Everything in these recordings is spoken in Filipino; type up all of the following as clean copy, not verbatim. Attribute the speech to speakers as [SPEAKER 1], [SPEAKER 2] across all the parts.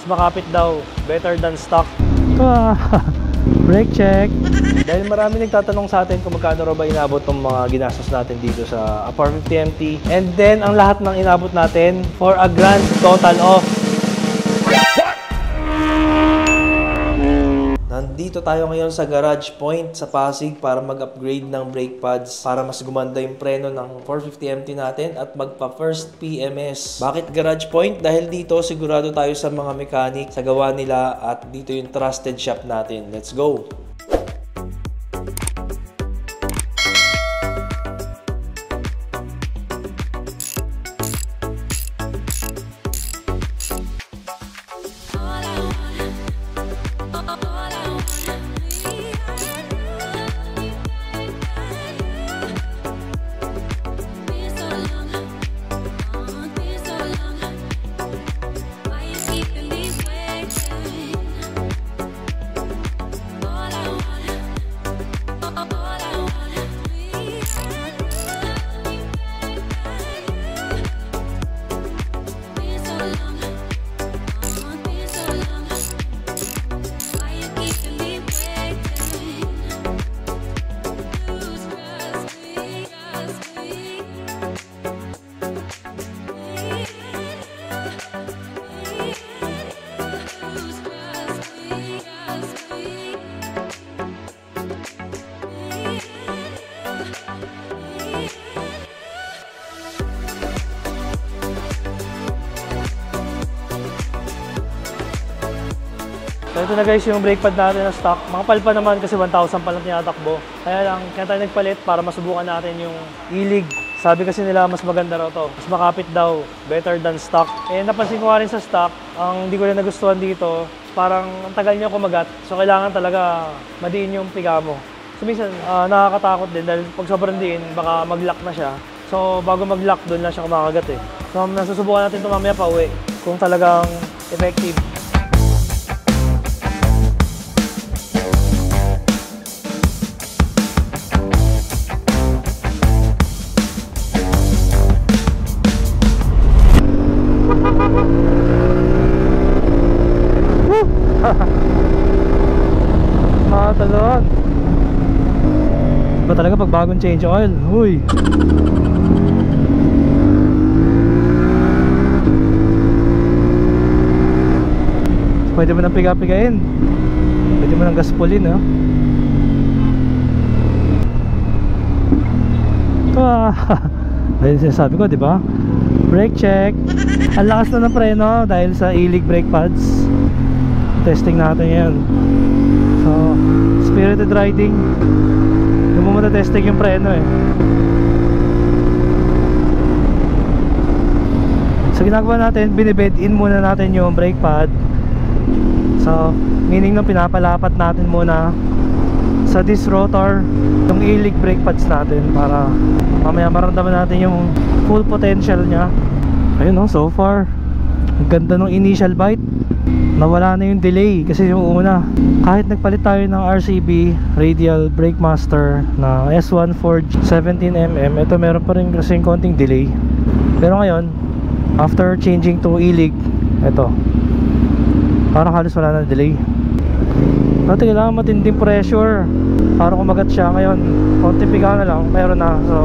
[SPEAKER 1] Mas makapit daw, better than stock. Brake check. Dahil marami nagtatanong sa atin kung magkano raw ba inabot ng mga ginastos natin dito sa Apar 50MT. And then, ang lahat ng inabot natin for a grand total of... Nandito tayo ngayon sa Garage Point sa Pasig para mag-upgrade ng brake pads para mas gumanda yung preno ng 450MT natin at magpa first PMS. Bakit Garage Point? Dahil dito sigurado tayo sa mga mechanic sa gawa nila at dito yung trusted shop natin. Let's go! So ito na guys yung brake pad natin na stock. Makapal pa naman kasi 1,000 pa lang tinatakbo. Kaya lang, kaya tayo nagpalit para masubukan natin yung ilig. Sabi kasi nila mas maganda raw to. Mas makapit daw, better than stock. Eh napansin ko nga rin sa stock, ang hindi ko rin nagustuhan dito, parang ang tagal niya kumagat. So kailangan talaga madiin yung piga mo. So minsan nakakatakot din dahil pag sobrang diin, baka mag-lock na siya. So bago mag-lock, doon lang siya kumakagat eh. So nasusubukan natin ito mamaya pa uwi kung talagang effective. Matalon. Iba talaga pag bagong change oil. Huy. Pwede mo nang piga-pigain. Pwede mo nang gaspulin, no? Ayun sinasabi ko, di ba? Brake check. Ang lakas na ng preno dahil sa ilig brake pads. Testing natin yan. So, spirited riding. Doon mo testing yung preno eh. So, ginagawa natin, binibed in muna natin yung brake pad. So, meaning nung pinapalapat natin muna sa disc rotor yung ilig brake pads natin para mamaya maramdaman natin yung full potential nya. Ayun no, so far ang ganda ng initial bite. Nawala na yung delay kasi yung una, kahit nagpalit tayo ng RCB Radial Brake Master na S1 Forge 17mm, ito meron pa rin kasing konting delay. Pero ngayon, after changing to ilig, ito parang halos wala na delay. Dati kailangan matinding pressure para kumagat siya. Ngayon, konting piga na lang, meron na. So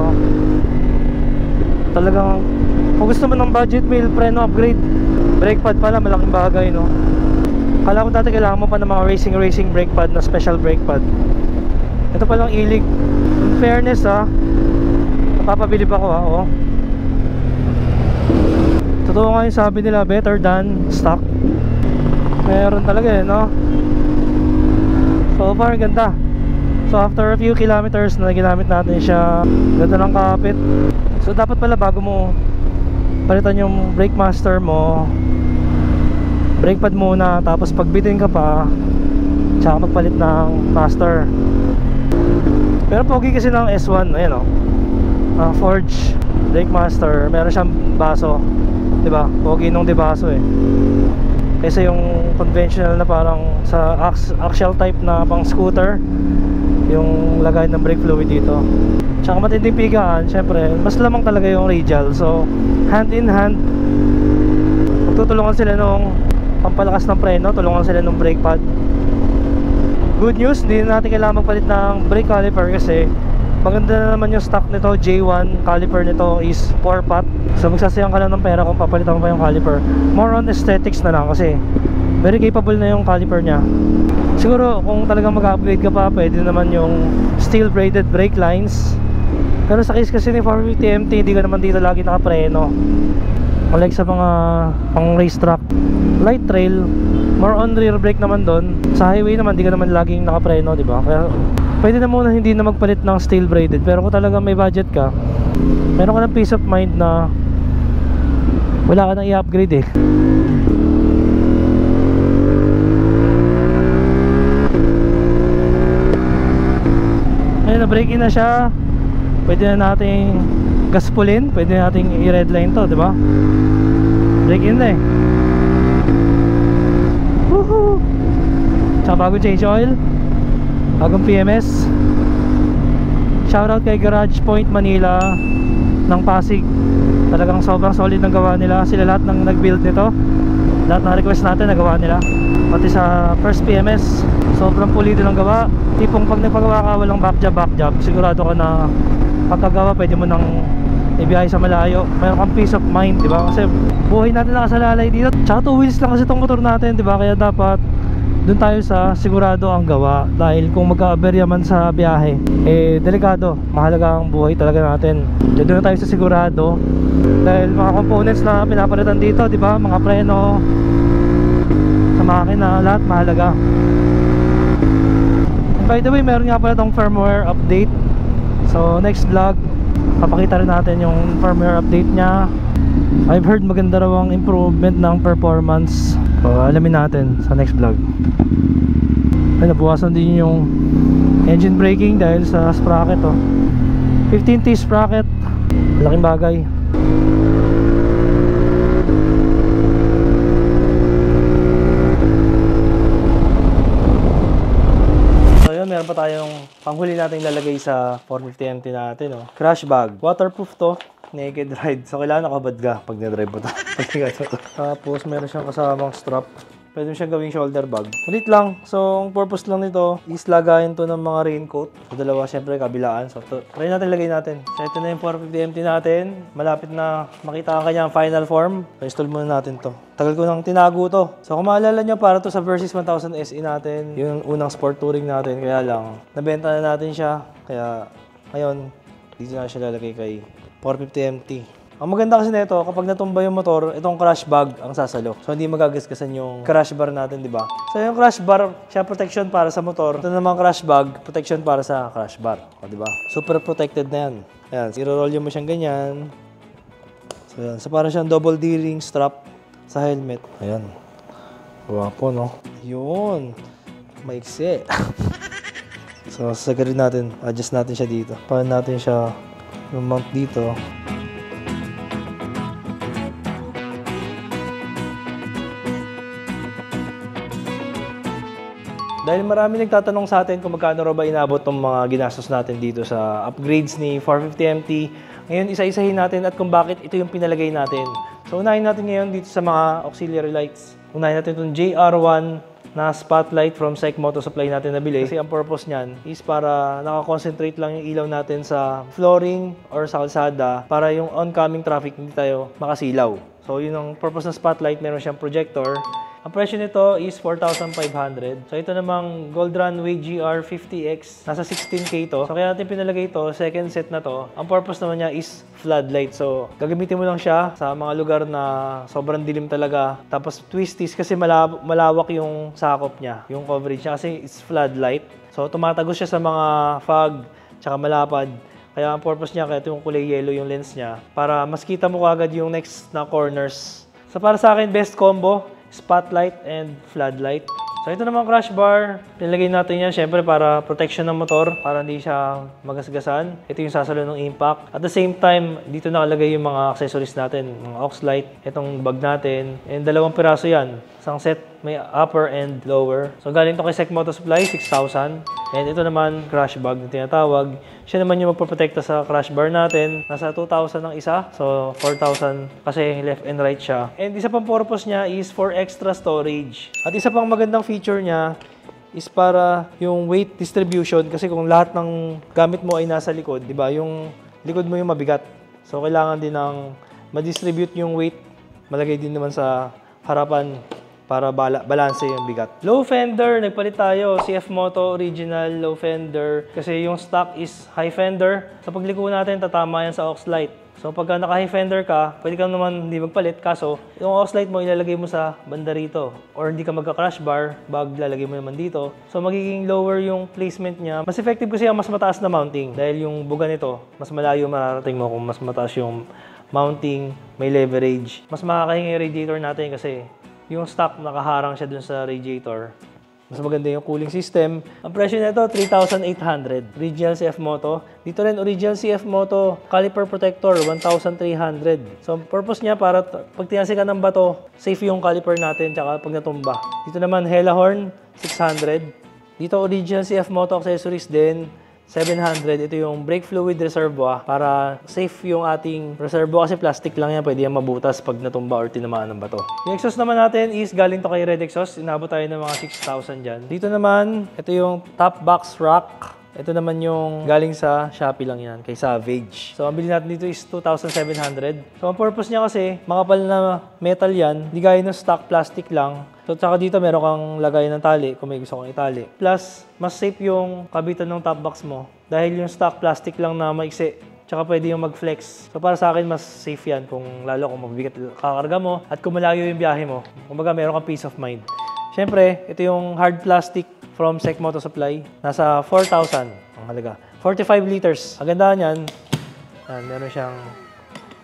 [SPEAKER 1] talagang kung gusto mo ng budget meal preno upgrade, brake pad pala malaking bagay, no? Kala ko dati kailangan mo pa ng mga racing brake pad na special brake pad. Ito palang ilig. In fairness napapabilib ako oh. Totoo nga yung sabi nila, better than stock. Meron talaga no? So far ganda. So after a few kilometers na ginamit natin siya, ganda ng kapit. So dapat pala bago mo palitan yung brake master mo, brake pad muna, tapos pagbitin ka pa tsaka magpalit ng master. Pero pogi kasi ng S1, ayan Forge brake master, meron siyang baso, diba? Pogi nung dibaso eh, kaysa yung conventional na parang sa axial type na pang scooter, yung lagay ng brake fluid dito. Tsaka matinding pigaan, syempre mas lamang talaga yung radial. So hand in hand magtutulungan sila nung pampalakas ng preno, tulungan sila ng brake pad. Good news, hindi na natin kailangan magpalit ng brake caliper kasi maganda na naman yung stock nito. J1 caliper nito is 4-pot. So magsasayang ka lang ng pera kung papalitan mo pa yung caliper. More on aesthetics na lang kasi very capable na yung caliper nya. Siguro kung talagang mag-upgrade ka pa, pwede naman yung steel braided brake lines. Pero sa case kasi ni 450 MT, hindi ka naman dito lagi nakapreno. Unlike sa mga pang racetrack, light trail, more on rear brake naman doon. Sa highway naman, di ka naman laging nakapreno, di ba? Kaya pwede na muna hindi na magpalit ng steel braided. Pero kung talaga may budget ka, meron ka ng peace of mind na wala ka nang i-upgrade eh. Ayun, na-break in na siya. Pwede na nating gaspulin, pwede na nating i-redline to, di ba? Break in na eh. Woohoo! Tsaka bagong change oil, bagong PMS. Shoutout kay Garage Point Manila ng Pasig. Talagang sobrang solid ng gawa nila. Sila lahat ng nag-build nito. Lahat ng request natin nagawa nila. Pati sa first PMS, sobrang pulido ng gawa. Tipong pag nagpagawa ka walang back job, sigurado ka na pagkagawa pwede mo nang ibiyahe sa malayo. Mayroon kang peace of mind, di ba? Kasi buhay natin nakasalalay dito. Tsaka 2 wheels lang kasi itong motor natin, di ba? Kaya dapat doon tayo sa sigurado ang gawa. Dahil kung magka-aberya man sa biyahe, eh delikado. Mahalaga ang buhay talaga natin. Kaya doon tayo sa sigurado. Dahil mga components na pinapalitan dito, di ba? Mga preno, sa makina, lahat mahalaga. And by the way, meron nga pala itong firmware update. So next vlog, papakita rin natin yung firmware update nya. I've heard maganda raw ang improvement ng performance. So alamin natin sa next vlog. Ay, nabuwasan din yung engine braking dahil sa sprocket, oh. 15T sprocket, laking bagay. Meron pa tayong panghuli natin lalagay sa 450 MT natin, oh. Crash bag, waterproof to, naked ride. So kailangan nakabad ka pag na-drive mo to. Tapos meron siyang kasamang strap. Pwede mo siyang gawing shoulder bag. Ulit lang. So ang purpose lang nito is lagayin to ng mga raincoat. So dalawa syempre kabilaan. So try natin lagay natin. So ito na yung 450 MT natin. Malapit na makita ang kanyang final form. So install muna natin to. Tagal ko nang tinago to. So kung maalala nyo, para to sa Versys 1000 SE natin. Yung unang sport touring natin. Kaya lang, nabenta na natin siya. Kaya ngayon, dito na siya lalagay kay 450 MT. Ang maganda kasi nito, kapag natumba yung motor, itong crash bag ang sasalo. So hindi magagasgasan yung crash bar natin, di ba? So yung crash bar, siya protection para sa motor. Ito naman crash bag, protection para sa crash bar. O, di ba? Super protected na yan. Ayan, i-roll mo siyang ganyan. So yan, so parang siyang double D-ring strap sa helmet. Ayan. Wapo, no? Yun. Maiksi. So sagarin natin, adjust natin siya dito. Paano natin siya mount dito. Dahil marami nagtatanong sa atin kung magkano raw ba inabot ng mga ginastos natin dito sa upgrades ni 450 MT. Ngayon, isa-isahin natin at kung bakit ito yung pinalagay natin. So, unahin natin ngayon dito sa mga auxiliary lights. Unahin natin itong JR1 na spotlight from SEC Moto Supply natin nabili. Kasi ang purpose niyan is para nakakonsentrate lang yung ilaw natin sa flooring or sa kalsada para yung oncoming traffic hindi tayo makasilaw. So, yun ang purpose ng spotlight. Meron siyang projector. Ang presyo nito is 4,500. So ito namang Gold Runway GR50X. Nasa 16K to. So kaya natin pinalagay ito, second set na to. Ang purpose naman niya is floodlight. So gagamitin mo lang siya sa mga lugar na sobrang dilim talaga. Tapos twisties kasi malawak yung sakop niya. Yung coverage niya kasi it's floodlight. So tumatagos siya sa mga fog, tsaka malapad. Kaya ang purpose niya, kaya yung kulay yellow yung lens niya. Para mas kita mo agad yung next na corners. So para sa akin, best combo. Spotlight and floodlight. So ito naman crash bar, nilagay natin yan syempre para protection ng motor, para hindi siya magasgasan. Ito yung sasalo ng impact. At the same time, dito nakalagay yung mga accessories natin, mga aux light, itong bag natin, and 2 piraso yan. Isang set may upper and lower. So galing to kay Sec Moto Supply, 6,000. And ito naman, crash bag na tinatawag. Siya naman yung magpoprotekta sa crash bar natin. Nasa 2,000 ang isa. So 4,000 kasi left and right siya. And isa pang purpose niya is for extra storage. At isa pang magandang feature niya is para yung weight distribution. Kasi kung lahat ng gamit mo ay nasa likod, di ba? Yung likod mo yung mabigat. So kailangan din ng ma-distribute yung weight. Malagay din naman sa harapan para balanse yung bigat. Low fender, nagpalit tayo. CF Moto original low fender. Kasi yung stock is high fender. Sa pagliko natin, tatama yan sa aux light. So pagka naka-high fender ka, pwede ka naman hindi magpalit. Kaso, yung aux light mo ilalagay mo sa banda rito. Or hindi ka magka-crash bar, bag lalagay mo naman dito. So magiging lower yung placement niya. Mas effective kasi ang mas mataas na mounting. Dahil yung buga nito, mas malayo mararating mo kung mas mataas yung mounting, may leverage. Mas makakahinga yung radiator natin kasi yung stock nakaharang siya dun sa radiator. Mas maganda yung cooling system. Ang presyo nito, 3,800. Original CF Moto. Dito rin, original CF Moto caliper protector, 1,300. So, purpose niya para pag tinasi ka ng bato, safe yung caliper natin tsaka pag natumba. Dito naman, Hella Horn, 600. Dito, original CF Moto accessories din, 700. Ito yung brake fluid reservoir para safe yung ating reservoir kasi plastic lang yan. Pwede yan mabutas pag natumba or tinamaan ng bato. Yung exhaust naman natin is galing to kay Red Exhaust. Inabot tayo ng mga 6,000 dyan. Dito naman, ito yung top box rack. Ito naman yung galing sa Shopee lang yan, kay Savage. So, ang bili natin dito is 2,700. So, ang purpose niya kasi, makapal na metal yan. Di gaya ng stock plastic lang. So, tsaka dito meron kang lagay ng tali kung may gusto kang itali. Plus, mas safe yung kabitan ng top box mo. Dahil yung stock plastic lang na maiksi. Tsaka pwede yung mag-flex. So, para sa akin, mas safe yan kung lalo kung mabigat kakarga mo at kung malayo yung biyahe mo. Kumbaga, meron kang peace of mind. Siyempre, ito yung hard plastic from Sec Moto Supply. Nasa 4,000 ang halaga. 45 liters. Ang ganda niyan. Yan, meron siyang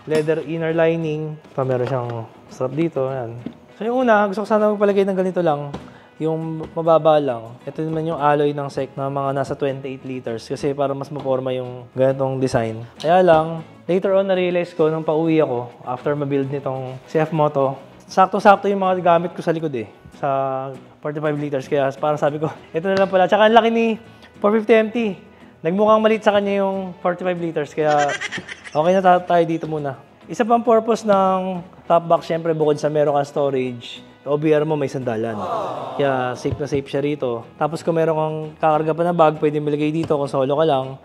[SPEAKER 1] leather inner lining. Pa meron siyang strap dito. Yan. So yung una, gusto ko sana magpalagay ng ganito lang. Yung mababa lang. Ito naman yung alloy ng Sec na mga nasa 28 liters. Kasi para mas maporma yung ganitong design. Kaya lang, later on na-realize ko nung pauwi ako after ma-build nitong CF Moto, sakto-sakto yung mga gamit ko sa likod eh. Sa 45 liters. Kaya para sabi ko, ito na lang pala. Tsaka ang laki ni 450MT. Nagmukhang maliit sa kanya yung 45 liters. Kaya okay na tayo dito muna. Isa pang purpose ng top box, syempre bukod sa meron kang storage, OBR mo may sandalan. Kaya safe na safe siya rito. Tapos kung meron kang kakarga pa na bag, pwede mo ilagay dito kung solo ka lang.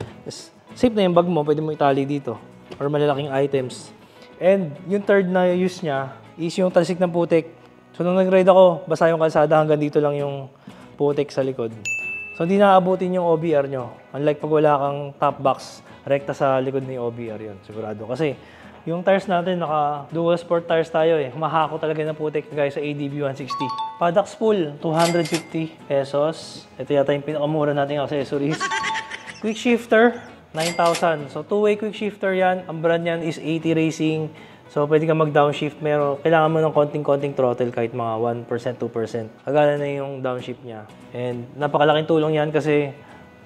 [SPEAKER 1] Safe na yung bag mo, pwede mo itali dito. Or malalaking items. And yung third na use niya is yung talsik ng putik. So nung nag-ride ako, basa yung kalsada hanggang dito lang yung putik sa likod. So hindi naaabutin yung OBR nyo. Unlike pag wala kang top box, rekta sa likod ni OBR yun, sigurado. Kasi yung tires natin, naka dual sport tires tayo eh. Humahako talaga ng putik guys sa ADB 160. Paddock spool, 250 pesos. Ito yata yung pinakamura nating accessories. Quick shifter, 9,000. So two-way quick shifter yan. Ang brand yan is 80 Racing. So, pwede ka mag-downshift. Pero kailangan mo ng konting-konting throttle kahit mga 1%, 2%. Kagala na yung downshift niya. And napakalaking tulong yan kasi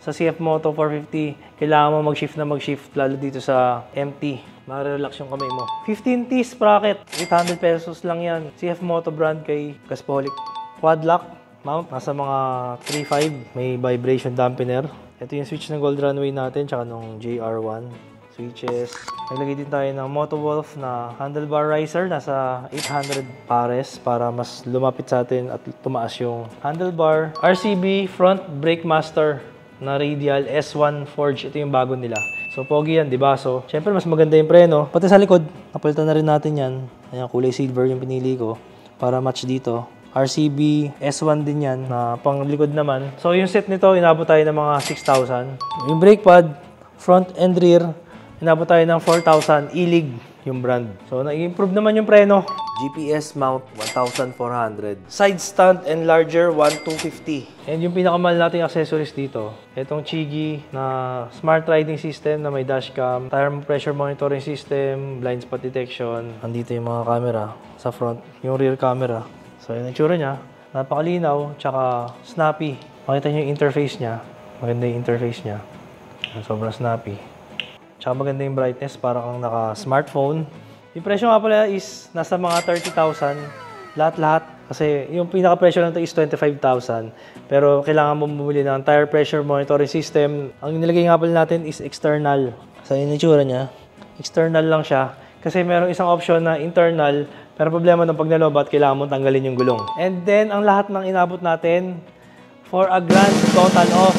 [SPEAKER 1] sa CF Moto 450, kailangan mo mag-shift lalo dito sa empty. Mare-relax yung kamay mo. 15T sprocket. 800 pesos lang yan. CF Moto brand kay Gaspaholic. Quad lock mount. Nasa mga 3.5. May vibration dampener. Ito yung switch ng Gold Runway natin tsaka nung JR1. Switches. Naglagay din tayo ng Motowolf na handlebar riser. Nasa 800 pares para mas lumapit sa atin at tumaas yung handlebar. RCB Front Brake Master na radial S1 Forge. Ito yung bago nila. So, pogi yan, di ba? So, syempre mas maganda yung preno. Pati sa likod, napalitan na rin natin yan. Ayan, kulay silver yung pinili ko para match dito. RCB S1 din yan na pang likod naman. So, yung set nito, inabot tayo ng mga 6,000. Yung brake pad, front and rear, inabot tayo ng 4,000. Ilig yung brand. So, nag-improve naman yung preno. GPS mount, 1,400. Side stand and larger, 1,250. And yung pinakamahal nating accessories dito, itong Chigi na smart riding system na may dashcam, tire pressure monitoring system, blind spot detection. Andito yung mga camera sa front, yung rear camera. So, yun ang tsura niya. Napakalinaw, tsaka snappy. Makita niyo yung interface niya. Maganda yung interface niya. Sobrang snappy. Tsaka maganda yung brightness, para kang naka-smartphone. Yung presyo nga pala is nasa mga 30,000. Lahat-lahat. Kasi yung pinaka-pressure nito is 25,000. Pero kailangan mo bumili ng tire pressure monitoring system. Ang nilagay nga pala natin is external. So yun yung itsura niya. External lang siya. Kasi merong isang option na internal. Pero problema nung pag nalobat, kailangan mo tanggalin yung gulong. And then, ang lahat ng inabot natin for a grand total of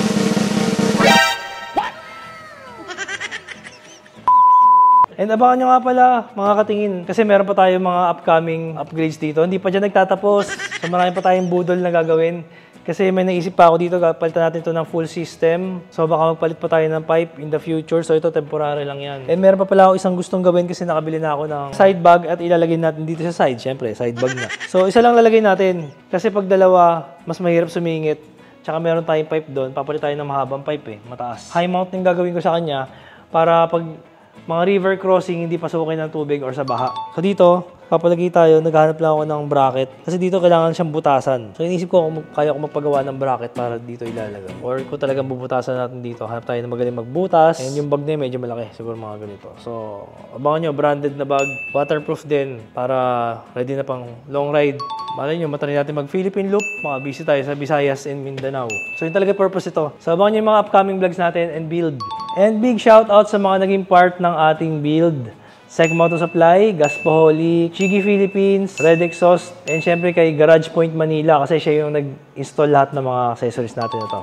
[SPEAKER 1] And abangan nyo nga pala, mga katingin, kasi meron pa tayong mga upcoming upgrades dito. Hindi pa dyan nagtatapos. So marami pa tayong budol na gagawin. Kasi may naisip pa ako dito, palitan natin ito ng full system. So baka magpalit pa tayo ng pipe in the future. So ito, temporary lang yan. And meron pa pala ako isang gustong gawin kasi nakabili na ako ng side bag at ilalagay natin dito sa side. Siyempre, side bag na. So isa lang lalagay natin. Kasi pag dalawa, mas mahirap sumingit. Tsaka meron tayong pipe doon. Papalit tayo ng mahabang pipe mataas. High mount yung gagawin ko sa kanya para pag mga river crossing, hindi pasukin ng tubig or sa baha. So dito, papalagay tayo, naghahanap lang ako ng bracket. Kasi dito kailangan siyang butasan. So inisip ko kung kaya ko magpagawa ng bracket para dito ilalagay. Or kung talagang bubutasan natin dito, hanap tayo ng magaling magbutas. And yung bag na medyo malaki, siguro mga ganito. So abangan nyo, branded na bag, waterproof din para ready na pang long ride. Malay nyo, matry natin mag-Philippine Loop. Mga busy tayo sa Visayas and Mindanao. So yun talaga purpose ito. So abangan nyo yung mga upcoming vlogs natin and build. And big shout out sa mga naging part ng ating build. Sec Moto Supply, Gaspoholic, Chigi Philippines, Red Exhaust, and syempre kay Garage Point Manila kasi siya yung nag-install lahat ng mga accessories natin ito.